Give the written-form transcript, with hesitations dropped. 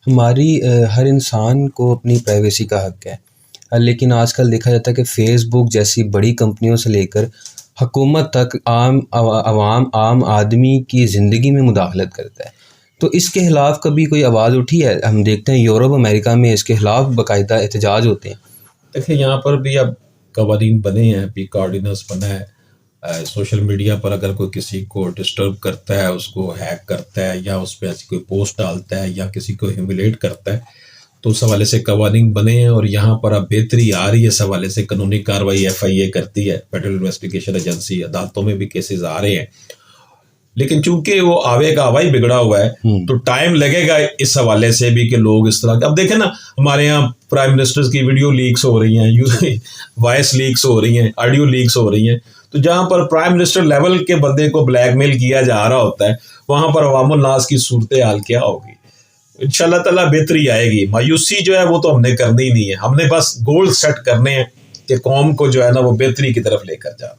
ہماری ہر انسان کو اپنی پرائیویسی کا حق ہے، لیکن آج کل دیکھا جاتا ہے کہ فیس بک جیسی بڑی کمپنیوں سے لے کر حکومت تک عام آدمی کی زندگی میں مداخلت کرتا ہے۔ تو اس کے خلاف کبھی کوئی آواز اٹھی ہے؟ ہم دیکھتے ہیں یورپ امریکہ میں اس کے خلاف باقاعدہ احتجاج ہوتے ہیں۔ دیکھیں یہاں پر بھی اب قوانین بنے ہیں، ابھی کا آرڈیننس بنا ہے۔ سوشل میڈیا پر اگر کوئی کسی کو ڈسٹرب کرتا ہے، اس کو ہیک کرتا ہے، یا اس پہ ایسی کوئی پوسٹ ڈالتا ہے، یا کسی کو ہیوملیٹ کرتا ہے، تو اس حوالے سے قوانین بنے ہیں، اور یہاں پر اب بہتری آ رہی ہے اس حوالے سے۔ قانونی کارروائی FIA کرتی ہے، فیڈرل انویسٹیگیشن ایجنسی، عدالتوں میں بھی کیسز آ رہے ہیں، لیکن چونکہ وہ آوے کا آوا ہی بگڑا ہوا ہے تو ٹائم لگے گا اس حوالے سے بھی کہ لوگ اس طرح۔ اب دیکھیں نا، ہمارے یہاں پرائم منسٹر کی ویڈیو لیکس ہو رہی ہیں، وائس لیکس ہو رہی ہیں، آڈیو لیکس ہو رہی ہیں، تو جہاں پر پرائم منسٹر لیول کے بندے کو بلیک میل کیا جا رہا ہوتا ہے، وہاں پر عوام الناس کی صورتحال کیا ہوگی؟ انشاءاللہ تعالیٰ بہتری آئے گی۔ مایوسی جو ہے وہ تو ہم نے کرنی نہیں ہے، ہم نے بس گول سیٹ کرنے ہیں کہ قوم کو جو ہے نا وہ بہتری کی طرف لے کر جانا ہے۔